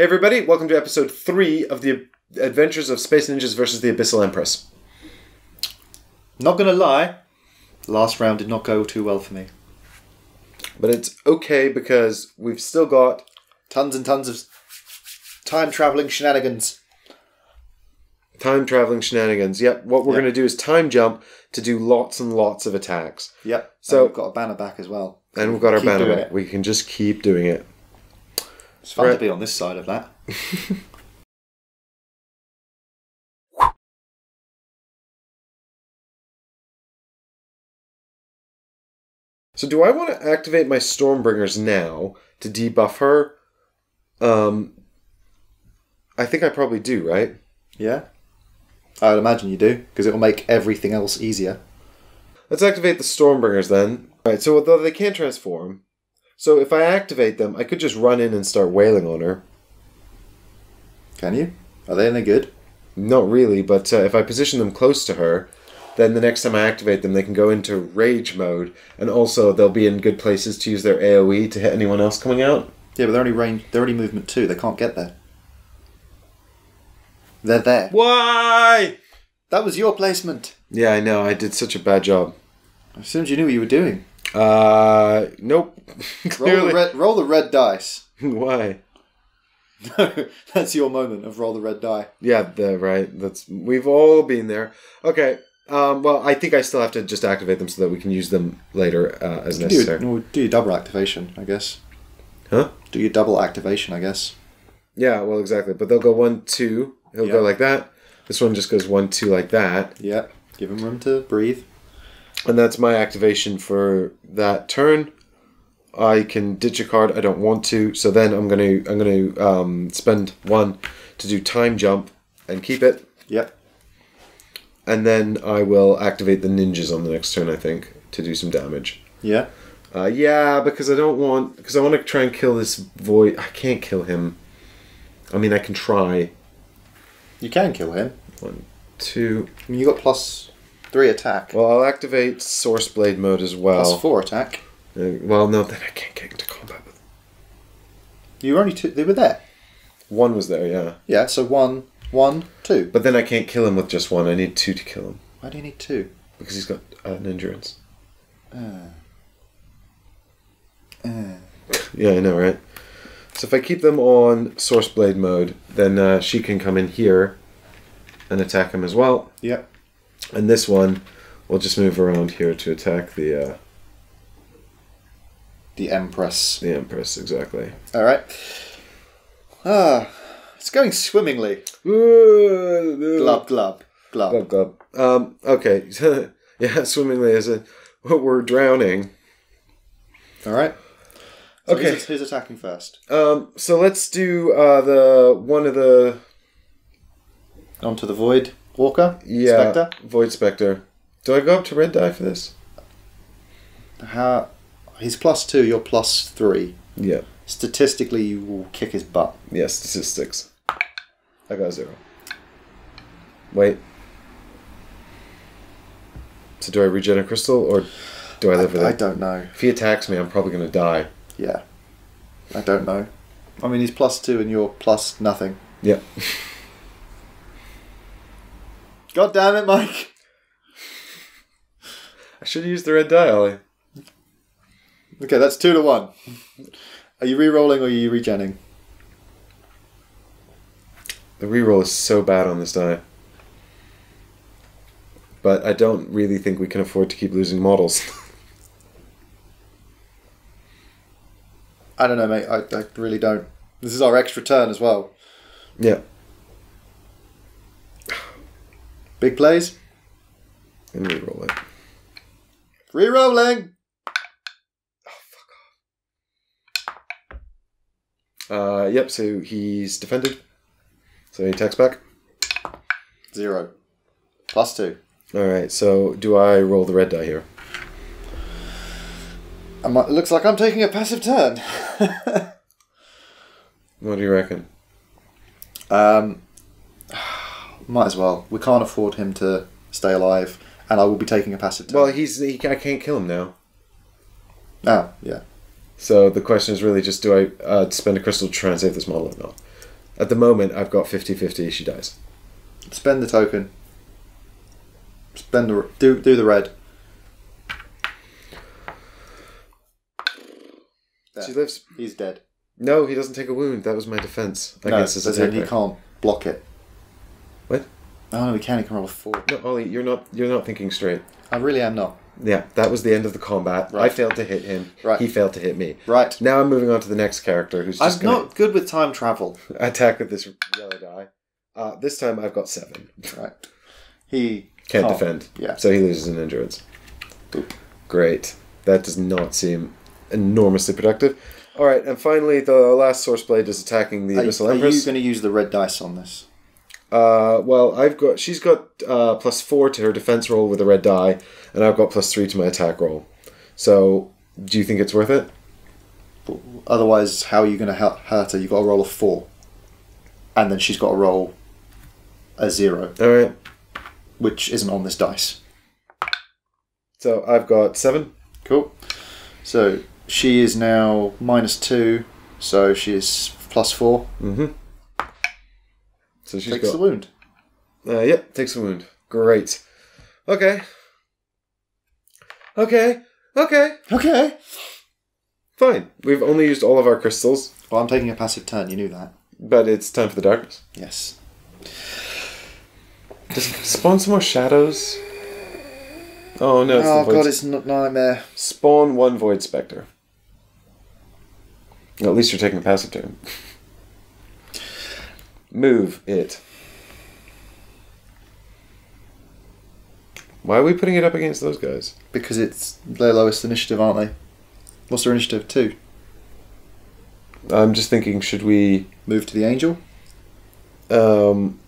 Hey everybody, welcome to episode 3 of the Adventures of Space Ninjas vs. the Abyssal Empress. Not gonna lie, last round did not go too well for me. But it's okay because we've still got Tons and tons of time-travelling shenanigans. time-traveling shenanigans. Yep, what we're going to do is time jump to do lots and lots of attacks. Yep, So and we've got a banner back as well. And we've got our Keep banner doing back. it. We can just keep doing it. It's fun Right. to be on this side of that. So do I want to activate my Stormbringers now to debuff her? I think I probably do, right? Yeah? I would imagine you do, because it will make everything else easier. Let's activate the Stormbringers then. Alright, so although they can't transform, so if I activate them, I could just run in and start wailing on her. Can you? Are they any good? Not really, but if I position them close to her, then the next time I activate them, they can go into rage mode, and also they'll be in good places to use their AoE to hit anyone else coming out. Yeah, but they're only movement 2, they can't get there. They're there. Why? That was your placement. Yeah, I know, I did such a bad job. As soon as you knew what you were doing. Nope. Roll the red dice. Why? No, that's your moment of roll the red die. Yeah, right. We've all been there. Okay. Well, I think I still have to just activate them so that we can use them later as necessary. Do your double activation, I guess. Huh? Do your double activation, I guess. Yeah, well, exactly. But they'll go 1, 2. He'll go like that. This one just goes 1, 2 like that. Yeah. Give him room to breathe. And that's my activation for that turn. I can ditch a card. I don't want to. So then I'm gonna spend 1 to do time jump and keep it. Yep. And then I will activate the ninjas on the next turn, I think, to do some damage. Yeah. Yeah, because I want to try and kill this void. I can't kill him. I mean, I can try. You can kill him. 1, 2. I mean, you got +3 attack. Well, I'll activate Source Blade mode as well. +4 attack. Well, no, then I can't get into combat with. You were only 2. They were there. 1 was there, yeah. Yeah. So 1, 1, 2. But then I can't kill him with just 1. I need 2 to kill him. Why do you need 2? Because he's got an endurance. Yeah, I know, right? So if I keep them on Source Blade mode, then she can come in here and attack him as well. Yep. And this one will just move around here to attack the Empress. The Empress, exactly. All right. It's going swimmingly. Glub, glub, glub. Glub, glub. Okay. Yeah, swimmingly as a... We're drowning. All right. So Okay. Who's attacking first? So let's do one of the... Onto the Void Walker? Yeah, Spectre? Void Spectre. Do I go up to red die for this? He's +2, you're +3. Yeah. Statistically, you will kick his butt. Yes, statistics. I got 0. Wait. So do I regen a crystal, or do I live with it? I don't know. If he attacks me, I'm probably going to die. Yeah. I don't know. I mean, he's +2 and you're plus nothing. Yep. God damn it, Mike! I should have used the red die, Ollie. Okay, that's 2 to 1. Are you re-rolling or are you regenning? The reroll is so bad on this die. But I don't really think we can afford to keep losing models. I don't know, mate. I really don't. This is our extra turn as well. Yeah. Big plays? And reroll it. Re-rolling! Yep, so he's defended. So he attacks back. 0. +2. Alright, so do I roll the red die here? It looks like I'm taking a passive turn. What do you reckon? Might as well. We can't afford him to stay alive, and I will be taking a passive turn. Well, I can't kill him now. Oh, yeah. So the question is really just, do I spend a crystal to try and save this model or not? At the moment, I've got 50-50. She dies. Spend the token. Do the red. There. She lives. He's dead. No, he doesn't take a wound. That was my defense against his attack. He can't block it. What? Oh no, he can. He can roll a 4. No, Ollie, you're not thinking straight. I really am not. Yeah, that was the end of the combat. Right. I failed to hit him. Right. He failed to hit me. Right. Now I'm moving on to the next character who's just I'm not good with time travel. attack with this yellow die. This time I've got 7. Right. He Can't defend. Yeah. So he loses in endurance. Oop. Great. That does not seem enormously productive. Alright, and finally the last Source Blade is attacking the Abyssal Empress. Are you going to use the red dice on this? Well, she's got +4 to her defense roll with a red die, and I've got +3 to my attack roll. So, do you think it's worth it? Otherwise, how are you going to hurt her? You've got to roll a 4. And then she's got to roll a 0. Alright. Which isn't on this dice. So, I've got 7. Cool. So, she is now -2, so she is +4. Mm-hmm. So she's takes the wound. Yep, takes the wound. Great. Okay. Fine. We've only used all of our crystals. Well, I'm taking a passive turn, you knew that. But it's time for the darkness. Yes. Just spawn some more shadows. Oh no, it's the Void. God, it's not nightmare. Spawn 1 Void Spectre. At least you're taking a passive turn. Move it. Why are we putting it up against those guys? Because it's their lowest initiative, aren't they? What's their initiative? 2. I'm just thinking, should we move to the angel? I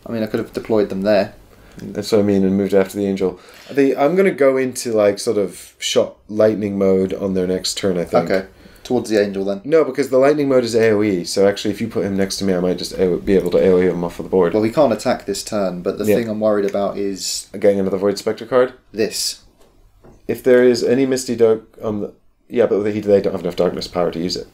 mean, I could have deployed them there. That's what I mean, and moved after the angel. I'm going to go into like sort of shot lightning mode on their next turn, I think. Okay. Towards the angel then? No, because the lightning mode is AoE, so actually if you put him next to me I might just be able to AoE him off of the board. Well, we can't attack this turn, but the thing I'm worried about is... Getting another Void Spectre card? This. If there is any Misty Dark on the... Yeah, but they don't have enough darkness power to use it.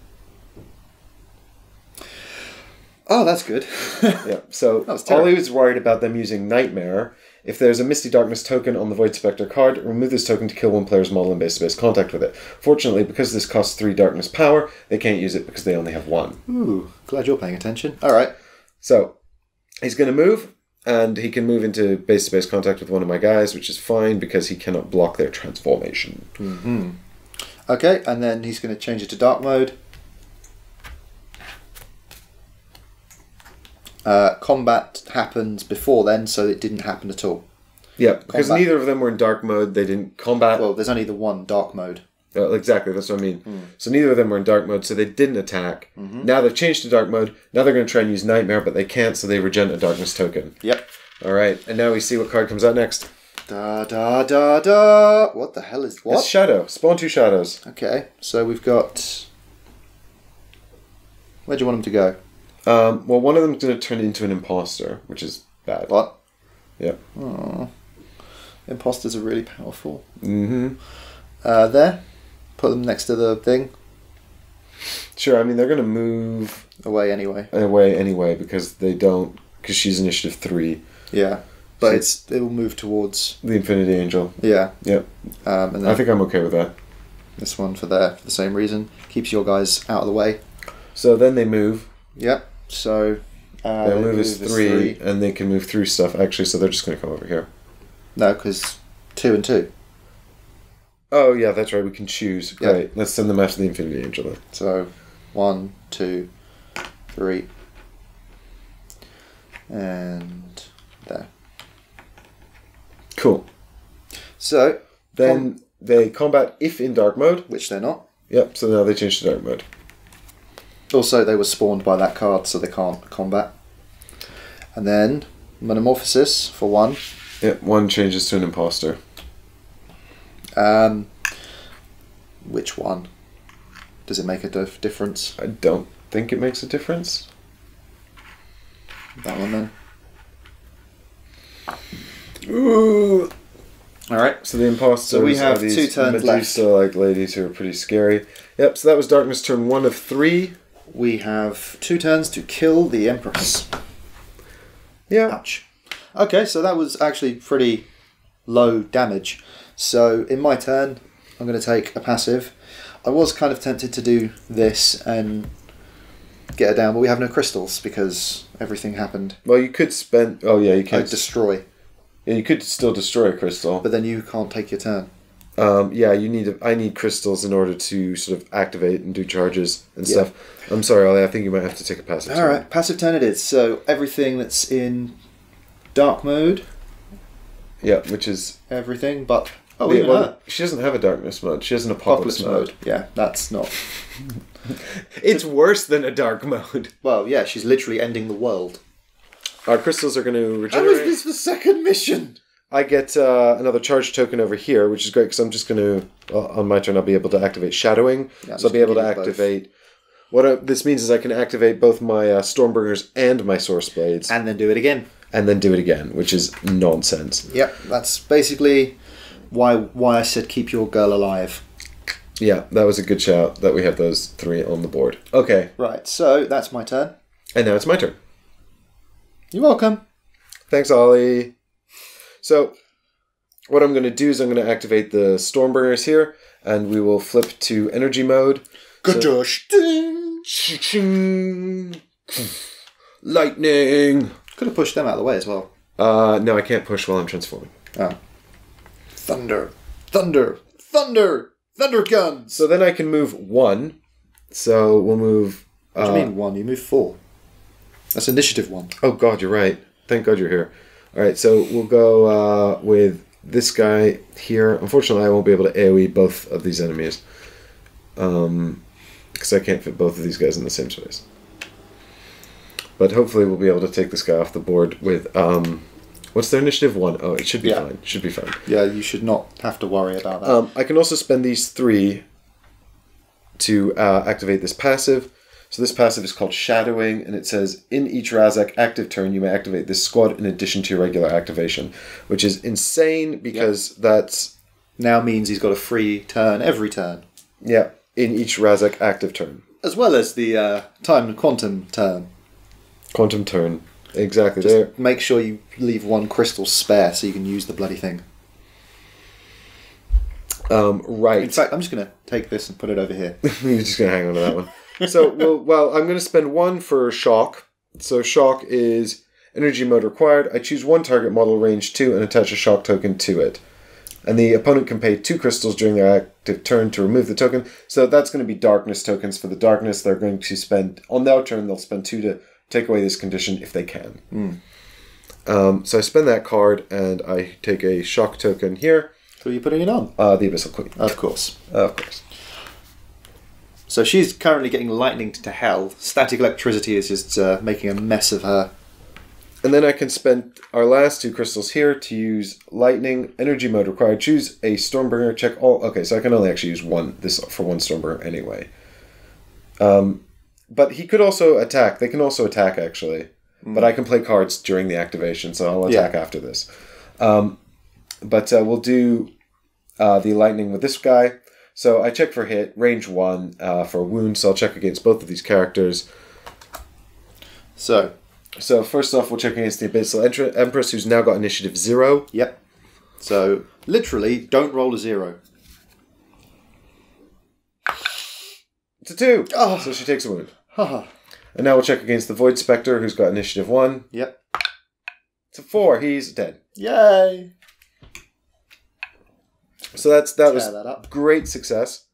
Oh, that's good. Yeah, so Ollie was worried about them using Nightmare. If there's a Misty Darkness token on the Void Spectre card, remove this token to kill one player's model in base-to-base contact with it. Fortunately, because this costs 3 darkness power, they can't use it because they only have 1. Ooh, glad you're paying attention. Alright. So, he's going to move, and he can move into base-to-base contact with one of my guys, which is fine because he cannot block their transformation. Mm-hmm. Okay, and then he's going to change it to dark mode. Combat happens before then, so it didn't happen at all. Yeah, because neither of them were in dark mode. They didn't combat. Well, there's only the one dark mode. Exactly, that's what I mean. So neither of them were in dark mode, so they didn't attack. Now they've changed to dark mode. Now they're going to try and use Nightmare, but they can't, so they regen a darkness token. Yep. Alright, and now we see what card comes out next. Da da da da! What the hell is what? It's Shadow. Spawn 2 shadows. Okay, so we've got... Where do you want them to go? Well, one of them's going to turn into an imposter, which is bad. What? Yeah. Oh. Imposters are really powerful. Mm-hmm. There. Put them next to the thing. Sure, I mean, they're going to move... Away anyway. Because they don't... Because she's initiative 3. Yeah. But so it will move towards... The Infinity Angel. Yeah. Yep. And then I think I'm okay with that. This one for the same reason. Keeps your guys out of the way. So then they move. Yep. So... their move is 3, and they can move through stuff, actually, so they're just going to come over here. No, because 2 and 2. Oh, yeah, that's right, we can choose. Yep. Great, let's send them after the Infinity Angel then. So, 1, 2, 3. And there. Cool. So... Then they combat if in dark mode. Which they're not. Yep, so now they change to dark mode. Also, they were spawned by that card, so they can't combat. And then, Metamorphosis for 1. Yep, 1 changes to an imposter. Which one? Does it make a difference? I don't think it makes a difference. That one then. Ooh. Alright, so the imposters so we have are these 2 turns Medusa-like ladies who are pretty scary. Yep, so that was Darkness turn 1 of 3. We have 2 turns to kill the Empress. Yeah. Ouch. Okay, so that was actually pretty low damage. So in my turn, I'm going to take a passive. I was kind of tempted to do this and get her down, but we have no crystals because everything happened. Well, you could spend... Oh, yeah, you can... Destroy. Yeah, you could still destroy a crystal. But then you can't take your turn. Yeah, I need crystals in order to sort of activate and do charges and stuff. I'm sorry, Ollie, I think you might have to take a passive turn. Alright, passive turn it is. So everything that's in dark mode. Yeah, which is... Everything, but... Oh, even her. She doesn't have a darkness mode. She has an apocalypse mode. Yeah, that's not... It's worse than a dark mode. Well, yeah, she's literally ending the world. Our crystals are going to regenerate. How is this the second mission? I get another charge token over here, which is great because I'm just going to, on my turn, I'll be able to activate Shadowing. Yeah, so I'll be able to activate... This means is I can activate both my Stormbringers and my Source Blades. And then do it again. And then do it again, which is nonsense. Yep, that's basically why I said keep your girl alive. Yeah, that was a good shout that we have those 3 on the board. Okay. Right, so that's my turn. And now it's my turn. You're welcome. Thanks, Ollie. So, what I'm going to do is I'm going to activate the Stormbringers here, and we will flip to energy mode. Kadosh! Ding! Lightning! Could have pushed them out of the way as well. No, I can't push while I'm transforming. Oh. Thunder! Thunder! Thunder! Thunder guns! So then I can move 1. So we'll move... What do you mean 1? You move 4. That's initiative 1. Oh god, you're right. Thank god you're here. Alright, so we'll go with this guy here. Unfortunately, I won't be able to AoE both of these enemies. Because I can't fit both of these guys in the same space. But hopefully we'll be able to take this guy off the board with... what's their initiative? 1. Oh, it should be fine. Should be fine. Yeah, you should not have to worry about that. I can also spend these 3 to activate this passive. So this passive is called Shadowing, and it says, in each Rha-zack active turn, you may activate this squad in addition to your regular activation, which is insane because that's... Now means he's got a free turn every turn. Yeah, in each Rha-zack active turn. As well as the time quantum turn. Quantum turn. Exactly. Just there. Make sure you leave 1 crystal spare so you can use the bloody thing. Right. In fact, I'm just going to take this and put it over here. You're just going to hang on to that one. So, well, I'm going to spend 1 for Shock. So Shock is energy mode required. I choose 1 target model, range 2, and attach a Shock token to it. And the opponent can pay 2 crystals during their active turn to remove the token. So that's going to be darkness tokens for the darkness. They're going to spend, on their turn, they'll spend 2 to take away this condition if they can. So I spend that card, and I take a Shock token here. Who are you putting it on? The Abyssal Queen. Of course. Of course. So she's currently getting lightning to hell. Static electricity is just making a mess of her. And then I can spend our last 2 crystals here to use lightning, energy mode required. Choose a Stormbringer, check all... Okay, so I can only actually use this for 1 Stormbringer anyway. But he could also attack. They can also attack, actually. But I can play cards during the activation, so I'll attack after this. But we'll do the lightning with this guy. So I check for hit, range 1 for wound, so I'll check against both of these characters. So first off, we'll check against the Abyssal Empress, who's now got initiative 0. Yep. So, literally, don't roll a 0. It's a 2! Oh. So she takes a wound. Haha. And now we'll check against the Void Spectre, who's got initiative 1. Yep. It's a 4. He's dead. Yay! So that was great success.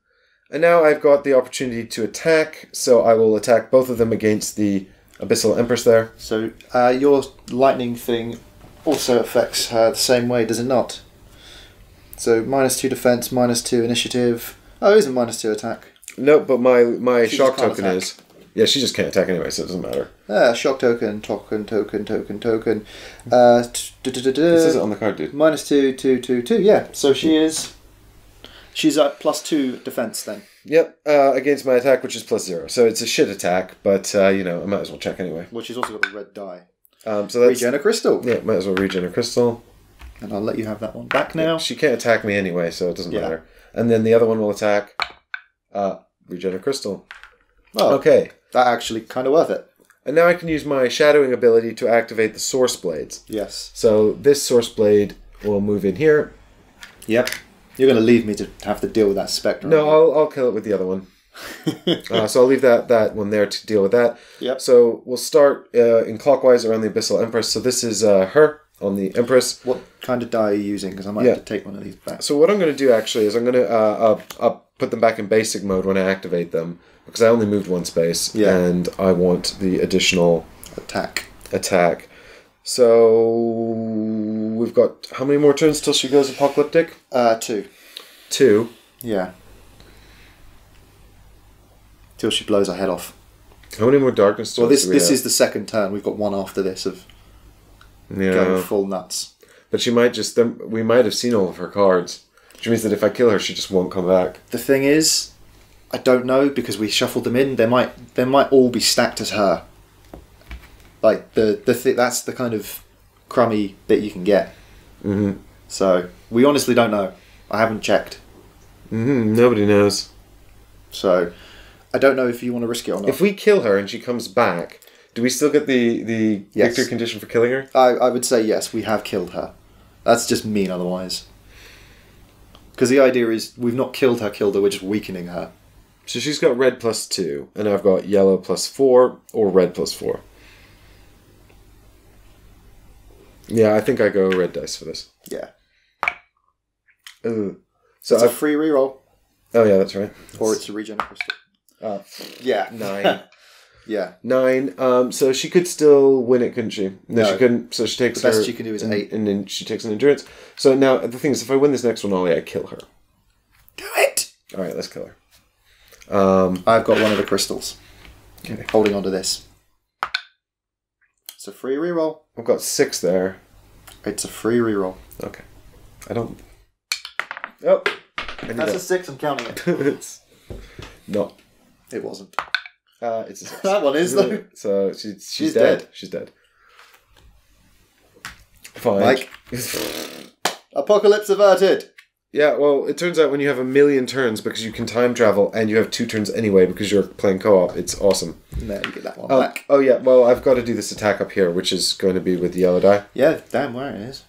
And now I've got the opportunity to attack, so I will attack both of them against the Abyssal Empress there. So your lightning thing also affects her the same way, does it not? So -2 defense, -2 initiative. Oh, it isn't -2 attack. No, but my She shock just can't token attack. is... Yeah, she just can't attack anyway, so it doesn't matter. Shock token. It says it on the card, dude. -2. Yeah, so she's at +2 defense then. Yep, against my attack, which is +0. So it's a shit attack, but, I might as well check anyway. Well, she's also got a red die. So that's... Regen a crystal. Yeah, might as well regen a crystal. And I'll let you have that one back now. She can't attack me anyway, so it doesn't matter. And then the other one will attack... regen a crystal. Oh, okay. That actually kind of worth it. And now I can use my shadowing ability to activate the source blades. Yes. So this source blade will move in here. Yep. You're going to leave me to have to deal with that spectre. No, I'll kill it with the other one. So I'll leave that one there to deal with that. Yep. So we'll start in clockwise around the Abyssal Empress. So this is her on the Empress. What kind of die are you using? Because I might have to take one of these back. So what I'm going to do actually is I'm going to I'll put them back in basic mode when I activate them. Because I only moved one space. Yeah. And I want the additional... Attack. So we've got how many more turns till she goes apocalyptic? 2. 2. Yeah. Till she blows her head off. How many more darkness turns Well, this do we have? is the second turn. We've got one after this of going full nuts. But she might just... we might have seen all of her cards. Which means that if I kill her, she just won't come back. The thing is, I don't know because we shuffled them in. They might all be stacked as her. Like that's the kind of crummy bit you can get. Mm-hmm. So we honestly don't know. I haven't checked. Mm-hmm. Nobody knows. So I don't know if you want to risk it or not. If we kill her and she comes back, do we still get the Yes. victory condition for killing her? I would say yes. We have killed her. That's just mean otherwise. Because the idea is we've not killed her. We're just weakening her. So she's got red +2, and I've got yellow +4 or red +4. Yeah, I think I go red dice for this. Yeah. Ooh. So it's a free reroll. Oh yeah, that's right. Or it's a regen crystal. Yeah. 9. Yeah. 9. So she could still win it, couldn't she? No, she couldn't. So she takes the best her, she can do is 8. and then she takes an endurance. So now the thing is, if I win this next one, Ollie, I kill her. Do it! All right, let's kill her. I've got one of the crystals. Okay. Holding onto this. It's a free reroll. I've got 6 there. It's a free reroll. Okay. I don't... Oh! That's a 6, I'm counting it. It's... No. It wasn't. It's a 6. That one is, though. So she's dead. dead. She's dead. Fine. Mike. Apocalypse averted. Yeah, well, it turns out when you have 1,000,000 turns because you can time travel and you have 2 turns anyway because you're playing co-op, it's awesome. No, you get that one back. Oh yeah, well, I've got to do this attack up here, which is going to be with the yellow die. Yeah, damn where it is.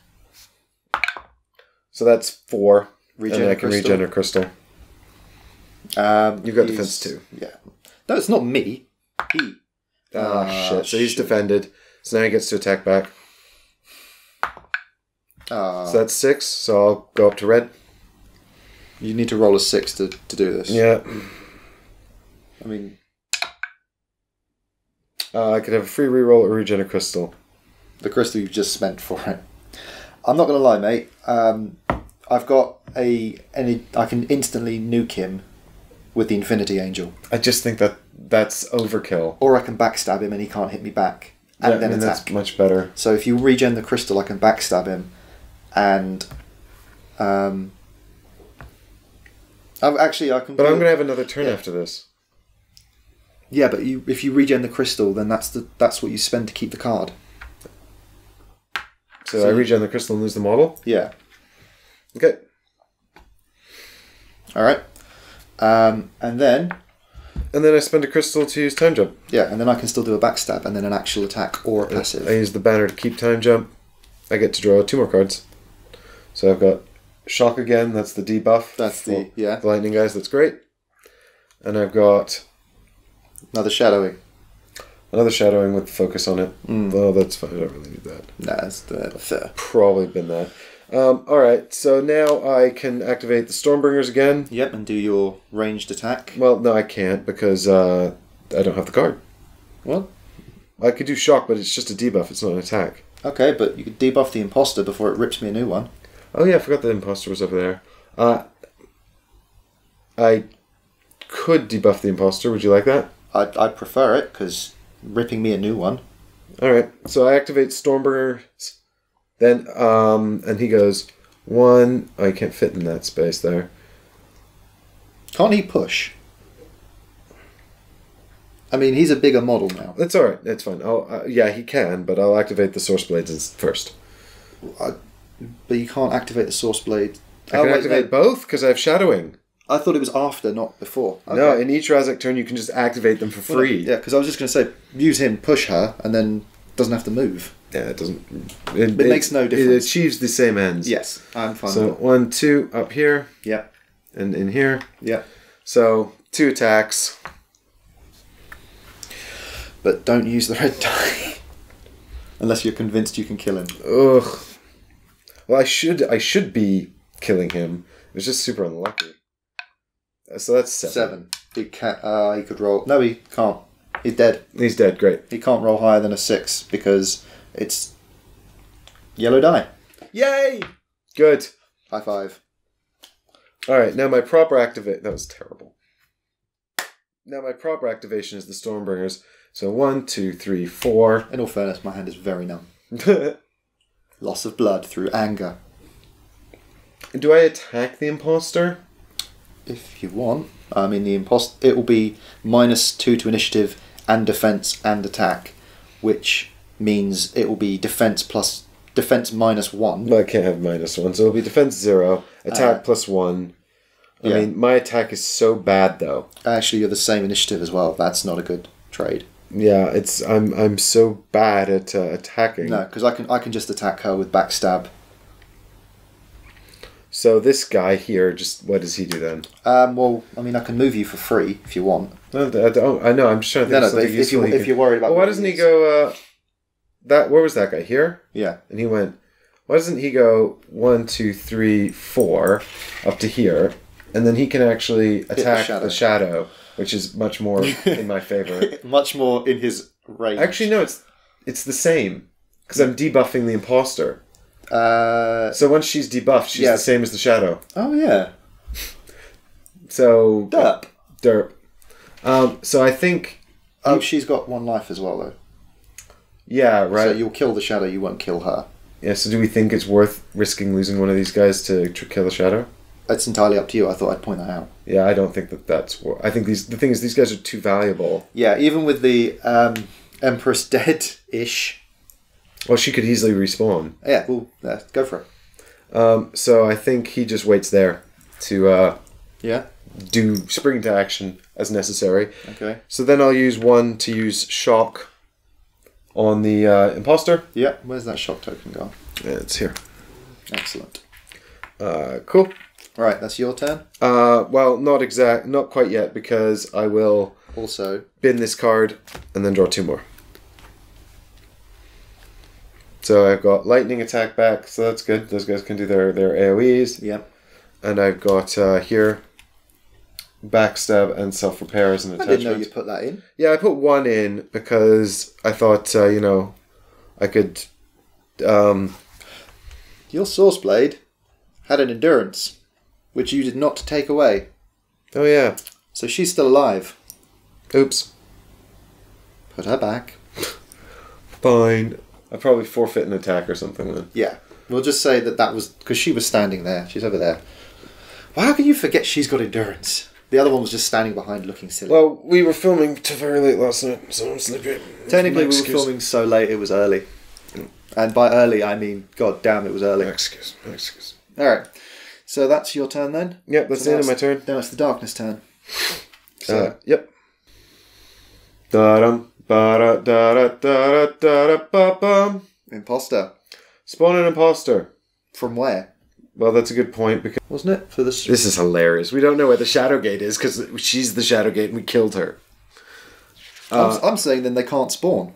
So that's 4. Regen and I a can crystal. regen a crystal. You've got defense 2. Yeah. No, it's not me. He. Shit. So he's defended. So now he gets to attack back. So that's 6. So I'll go up to red. You need to roll a 6 to do this. Yeah. I mean... I could have a free reroll or regen a crystal. The crystal you've just spent for it. I'm not going to lie, mate. I've got I can instantly nuke him with the Infinity Angel. I just think that's overkill. Or I can backstab him and he can't hit me back. And then attack. That's much better. So if you regen the crystal, I can backstab him. And... I can... But I'm going to have another turn after this. Yeah, but if you regen the crystal, then that's what you spend to keep the card. So I regen the crystal and lose the model? Yeah. Okay. Alright. And then I spend a crystal to use time jump. Yeah, and then I can still do a backstab and then an actual attack or a passive. I use the banner to keep time jump. I get to draw 2 more cards. So I've got shock again, that's the debuff. That's the lightning guys, that's great. And I've got another shadowing. Another shadowing with focus on it. Oh, that's fine. I don't really need that. Nah, that's probably been that. Alright, so now I can activate the Stormbringers again. Yep, and do your ranged attack. Well, no, I can't because I don't have the card. Well, I could do shock, but it's just a debuff. It's not an attack. Okay, but you could debuff the imposter before it rips me a new one. Oh yeah, I forgot the imposter was over there. I could debuff the imposter. Would you like that? I'd prefer it, because ripping me a new one. Alright, so I activate Stormbringer. Then, and he goes, 1... I can't fit in that space there. Can't he push? I mean, he's a bigger model now. That's alright, that's fine. Yeah, he can, but I'll activate the Source Blades first. But you can't activate the Source Blade. I can activate both, because I have Shadowing. I thought it was after, not before. Okay. No, in each Rha-zack turn you can just activate them for free. Yeah, because I was just going to say, use him, push her, and then doesn't have to move. Yeah, it doesn't. It makes no difference. It achieves the same ends. Yes, I'm fine So with it. 1, 2 up here. Yeah. And in here. Yeah. So 2 attacks. But don't use the red die. Unless you're convinced you can kill him. Ugh. Well, I should be killing him. It was just super unlucky. So that's 7. He could roll. No, he can't. He's dead. He's dead. Great. He can't roll higher than a 6 because it's yellow die. Yay! Good. High five. All right. Now my proper activate. That was terrible. Now my proper activation is the Stormbringers. So 1, 2, 3, 4. In all fairness, my hand is very numb. Loss of blood through anger. Do I attack the imposter? If you want. I mean, it will be -2 to initiative and defense and attack, which means it will be defense -1. Well, I can't have -1, so it'll be defense 0, attack +1. I mean, my attack is so bad though. Actually, you're the same initiative as well. That's not a good trade. Yeah, I'm so bad at attacking. No, because I can just attack her with backstab. So this guy here, just what does he do then? Well, I mean, I can move you for free if you want. No, I know. I'm just trying to think of something useful. If you're worried about, well, why doesn't he go? Where was that guy here? Yeah, and he went. Why doesn't he go 1, 2, 3, 4 up to here, and then he can actually attack the shadow, which is much more in my favor. Much more in his range. Actually, no, it's the same because I'm debuffing the imposter. So once she's debuffed, she's the same as the shadow. Oh yeah. So derp. So I think. Oh, she's got 1 life as well, though. Yeah, right. So you'll kill the shadow. You won't kill her. Yeah. So do we think it's worth risking losing one of these guys to kill the shadow? It's entirely up to you. I thought I'd point that out. Yeah, I don't think that's. I think the thing is these guys are too valuable. Yeah, even with the Empress dead-ish. Well, she could easily respawn. Yeah, well, go for it. So I think he just waits there to yeah, do spring into action as necessary. Okay. So then I'll use 1 to use shock on the imposter. Yeah, where's that shock token gone? Yeah, it's here. Excellent. Cool. Right, that's your turn. Well, not quite yet, because I will also bin this card and then draw 2 more. So I've got lightning attack back, so that's good. Those guys can do their AoEs. Yep. And I've got here backstab and self-repair as an attachment. I didn't know you put that in. Yeah, I put 1 in because I thought, I could... Your Source Blade had an endurance, which you did not take away. Oh, yeah. So she's still alive. Oops. Put her back. Fine. I'd probably forfeit an attack or something then. Yeah. We'll just say that was... Because she was standing there. She's over there. Well, how can you forget she's got endurance? The other one was just standing behind looking silly. Well, we were filming till very late last night, so I'm sleepy. Technically, we were filming so late it was early. And by early, I mean, god damn, it was early. Excuse. Alright. So that's your turn then? Yep, that's the end of my turn. Then it's the Darkness turn. So, yep. Da-dum, ba-da-da-da-da-da-da-ba-bum. Imposter. Spawn an imposter. From where? Well, that's a good point, because... Wasn't it? For this... This is hilarious. We don't know where the Shadowgate is, because she's the Shadowgate and we killed her. I'm saying then they can't spawn.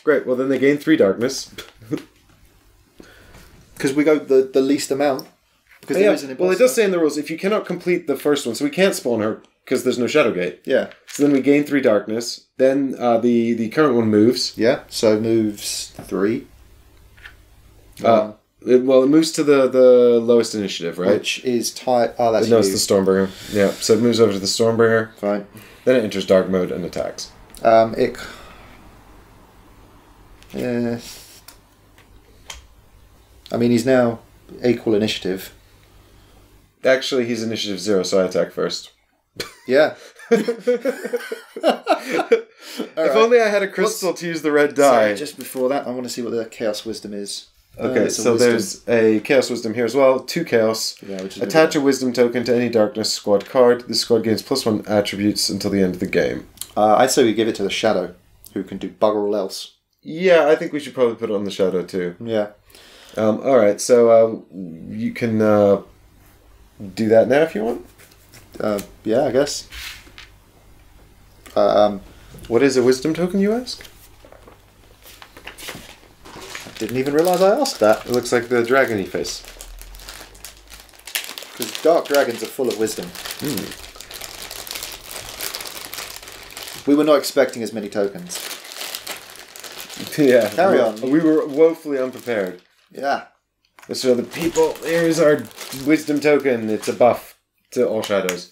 Great, well then they gain 3 darkness. Because we go the least amount. Because there is an imposter. Well, it does say in the rules, if you cannot complete the first one, so we can't spawn her, because there's no Shadowgate. Yeah. So then we gain 3 darkness. Then the current one moves. Yeah, so moves 3. It moves to the lowest initiative, right? Which is tied... Oh, that's No, it's the Stormbringer. Yeah, so it moves over to the Stormbringer. Fine. Then it enters dark mode and attacks. I mean, he's now equal initiative. Actually, he's initiative 0, so I attack first. Yeah. If only I had a crystal to use the red die. Sorry, just before that, I want to see what the Chaos Wisdom is. Okay, so there's a Chaos Wisdom here as well. 2 Chaos. Yeah, which is Attach a Wisdom token to any Darkness squad card. This squad gains +1 attributes until the end of the game. I'd say we give it to the Shadow, who can do bugger all else. Yeah, I think we should probably put it on the Shadow too. Yeah. Alright, so you can do that now if you want. Yeah, I guess. What is a Wisdom token, you ask? Didn't even realise I asked that. It looks like the dragony face. Because dark dragons are full of wisdom. We were not expecting as many tokens. Yeah. Carry on. We were woefully unprepared. Yeah. So the people, here's our Wisdom token. It's a buff to all shadows.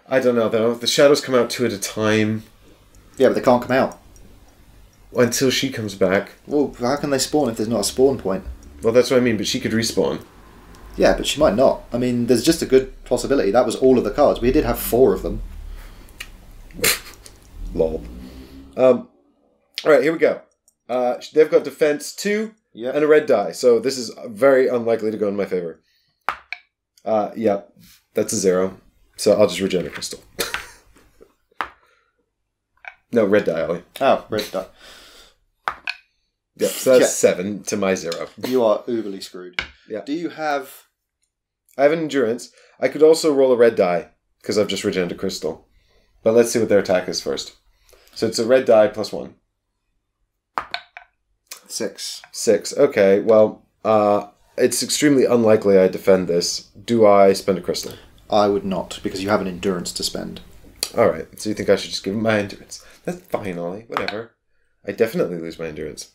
I don't know though. The shadows come out 2 at a time. Yeah, but they can't come out. Until she comes back. Well, how can they spawn if there's not a spawn point? Well, that's what I mean, but she could respawn. Yeah, but she might not. I mean, there's just a good possibility. That was all of the cards. We did have 4 of them. Lol. Alright, here we go. They've got defense 2 and a red die, so this is very unlikely to go in my favor. Yeah, that's a 0. So I'll just regen a crystal. No, red die, Ollie. Oh, red die. Yep, so that's 7 to my 0. You are uberly screwed. Yeah. Do you have... I have an endurance. I could also roll a red die, because I've just regenerated a crystal. But let's see what their attack is first. So it's a red die +1. 6. 6. Okay, well, it's extremely unlikely I defend this. Do I spend a crystal? I would not, because you have an endurance to spend. Alright, so you think I should just give him my endurance. That's fine, Ollie. Whatever. I definitely lose my endurance.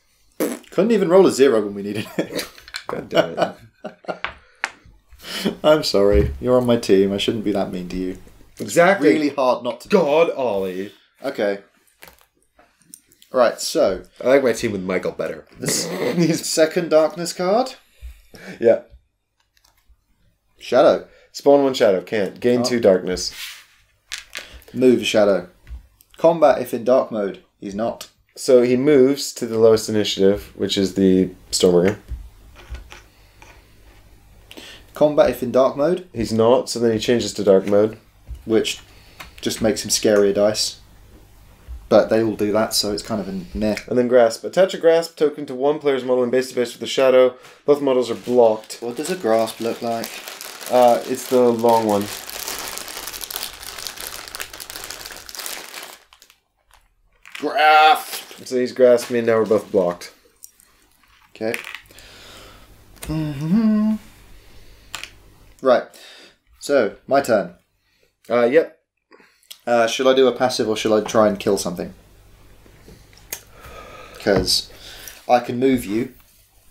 Couldn't even roll a 0 when we needed it. God damn it. I'm sorry. You're on my team. I shouldn't be that mean to you. Exactly. It's really hard not to... God, Ollie. Okay. Right, so... I like my team with Michael better. Second darkness card. Yeah. Shadow. Spawn 1 shadow. Can't. Gain 2 darkness. Move Shadow. Combat if in dark mode. He's not. So he moves to the lowest initiative, which is the Stormbringer. Combat if in dark mode. He's not, so then he changes to dark mode. Which just makes him scarier dice. But they all do that, so it's kind of a meh. And then Grasp. Attach a Grasp token to one player's model in base-to-base with the Shadow. Both models are blocked. What does a Grasp look like? It's the long one. Grasp! So he's grasped me and now we're both blocked. Okay. Right. So, my turn. Yep. Should I do a passive or should I try and kill something? Because I can move you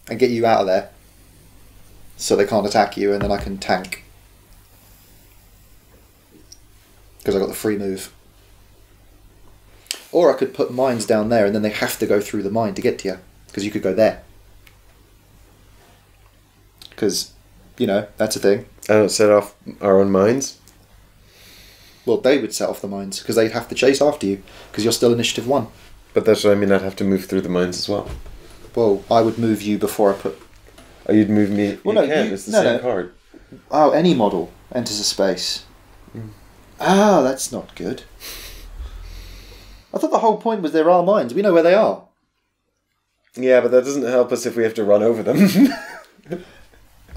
and get you out of there so they can't attack you, and then I can tank. Because I got the free move. Or I could put mines down there and then they have to go through the mine to get to you. Because you could go there. Because, you know, that's a thing. I don't set off our own mines. Well, they would set off the mines because they'd have to chase after you because you're still initiative 1. But that's what I mean, I'd have to move through the mines as well. Well, I would move you before I put... Oh, you'd move me? Well, you no, can't, it's the same card. Oh, any model enters a space. Ah, that's not good. I thought the whole point was there are mines. We know where they are. Yeah, but that doesn't help us if we have to run over them.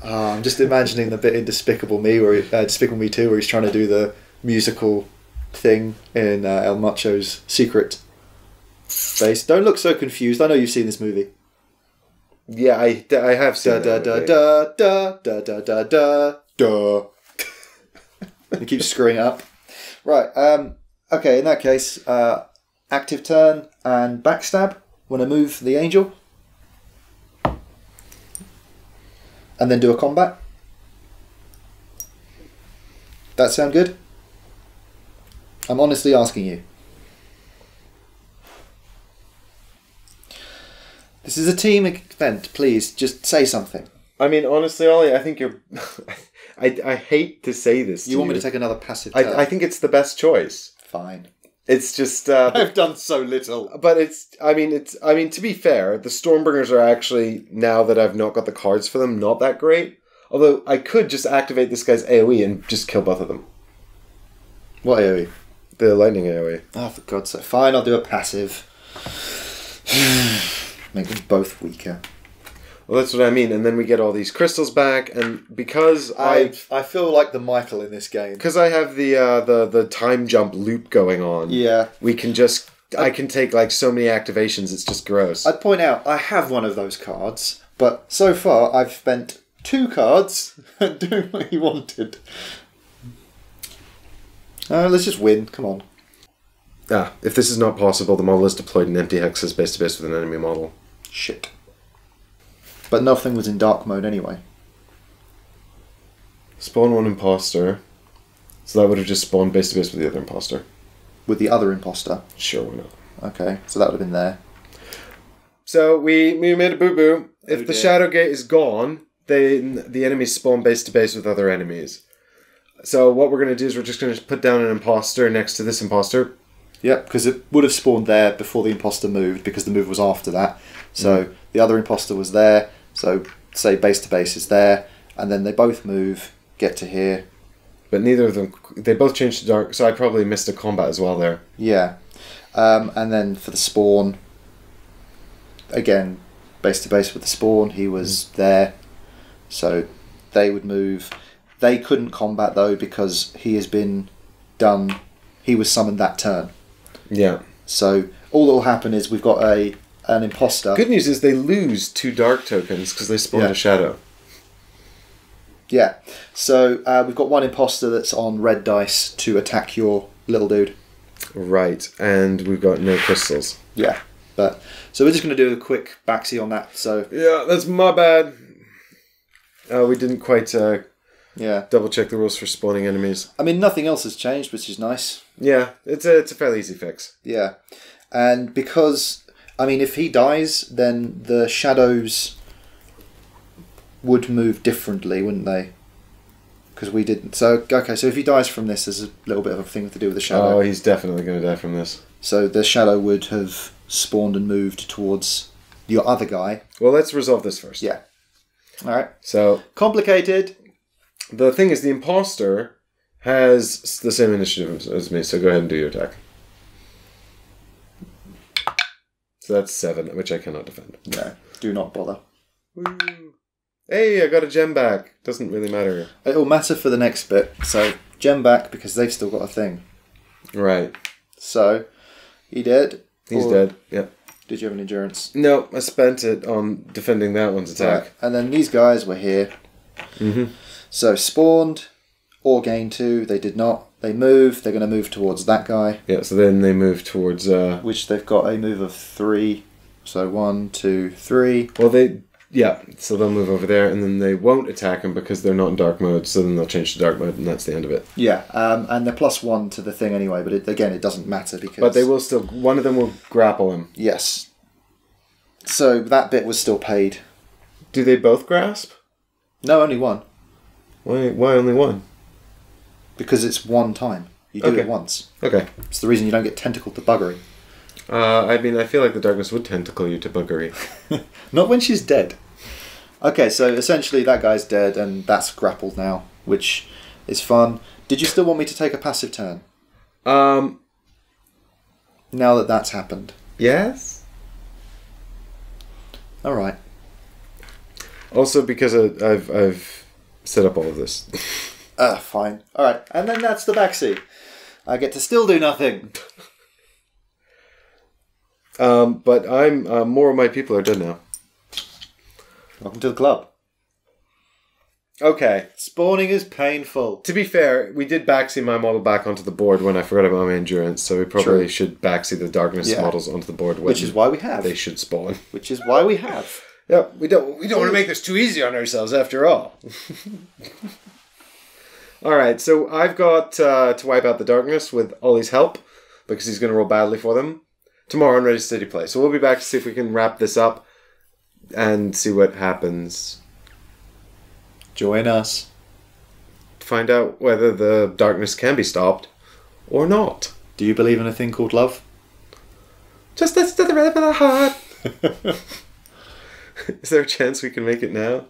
I'm just imagining the bit in Despicable Me, Despicable Me 2, where he's trying to do the musical thing in El Macho's secret base. Don't look so confused. I know you've seen this movie. Yeah, I have seen da, that da, da, da, da, da, da, da. He keeps screwing it up. Right. Okay, in that case, active turn and backstab when I move the angel. And then do a combat. That sound good? I'm honestly asking you. This is a team event. Please, just say something. I mean, honestly, Ollie, I think you're... I hate to say this to you. Want me to take another passive turn? I think it's the best choice. Fine. It's just... I've done so little. But I mean, to be fair, the Stormbringers are actually, now that I've not got the cards for them, not that great. Although, I could just activate this guy's AoE and just kill both of them. What AoE? The lightning AoE. Oh, for God's sake. Fine, I'll do a passive. Make them both weaker. Well, that's what I mean. And then we get all these crystals back, and because I feel like the Michael in this game. Because I have the time jump loop going on. Yeah. We can just... I can take like so many activations, it's just gross. I'd point out, I have one of those cards, but so far I've spent 2 cards doing what he wanted. Let's just win, come on. If this is not possible, the model is deployed in empty hexes base to base with an enemy model. Shit. But nothing was in dark mode anyway. Spawn 1 imposter. So that would have just spawned base to base with the other imposter. With the other imposter? Sure, why not? Okay, so that would have been there. So we made a boo-boo. If the Shadow Gate is gone, then the enemies spawn base to base with other enemies. So what we're going to do is we're just going to put down an imposter next to this imposter. Yep, because it would have spawned there before the imposter moved, because the move was after that. So the other imposter was there. So, say base to base is there, and then they both move, get to here. But neither of them... They both changed to dark, so I probably missed a combat as well there. Yeah. And then for the spawn, again, base to base with the spawn, he was there. So, they would move. They couldn't combat, though, because he has been done... He was summoned that turn. Yeah. So, all that will happen is we've got an imposter. Good news is they lose 2 dark tokens because they spawned a shadow. Yeah. So we've got 1 imposter that's on red dice to attack your little dude. Right, and we've got no crystals. Yeah. So we're just going to do a quick backseat on that. So yeah, that's my bad. We didn't quite double check the rules for spawning enemies. I mean, nothing else has changed, which is nice. Yeah, it's a fairly easy fix. Yeah. And because... I mean, if he dies, then the shadows would move differently, wouldn't they? Because we didn't. So, okay, so if he dies from this, there's a little bit of a thing to do with the shadow. Oh, he's definitely going to die from this. So the shadow would have spawned and moved towards your other guy. Well, let's resolve this first. Yeah. All right. So... Complicated. The thing is, the imposter has the same initiative as me, so go ahead and do your attack. So that's 7, which I cannot defend. No, do not bother. Woo. Hey, I got a gem back. Doesn't really matter. It will matter for the next bit. So, gem back because they've still got a thing. Right. So, he dead? He's dead, yep. Did you have an endurance? No, I spent it on defending that one's attack. Right. And then these guys were here. Mm-hmm. So, spawned or gained 2. They did not. They move. They're going to move towards that guy. Yeah, so then they move towards... which they've got a move of 3. So 1, 2, 3. Well, so they'll move over there, and then they won't attack him because they're not in dark mode, so then they'll change to dark mode, and that's the end of it. Yeah, and they're +1 to the thing anyway, but it doesn't matter because... But they will still... One of them will grapple him. Yes. So that bit was still paid. Do they both grasp? No, only 1. Why only 1? Because it's 1 time. You do it once. Okay. It's the reason you don't get tentacled to buggery. I mean, I feel like the darkness would tentacle you to buggery. Not when she's dead. Okay, so essentially that guy's dead and that's grappled now, which is fun. Did you still want me to take a passive turn? Now that that's happened. Yes? Alright. Also because I've set up all of this. Fine. Alright, and then that's the backseat. I get to still do nothing. But more of my people are dead now. Welcome to the club. Okay. Spawning is painful. To be fair, we did backseat my model back onto the board when I forgot about my endurance, so we probably should backseat the darkness models onto the board when which is why we have. They should spawn. Which is why we have. Yeah, we don't want to make this too easy on ourselves after all. Alright, so I've got to wipe out the darkness with Ollie's help, because he's going to roll badly for them, tomorrow on Ready Steady Play. So we'll be back to see if we can wrap this up and see what happens. Join us. To find out whether the darkness can be stopped or not. Do you believe in a thing called love? Just listen to the rhythm of the heart. Is there a chance we can make it now?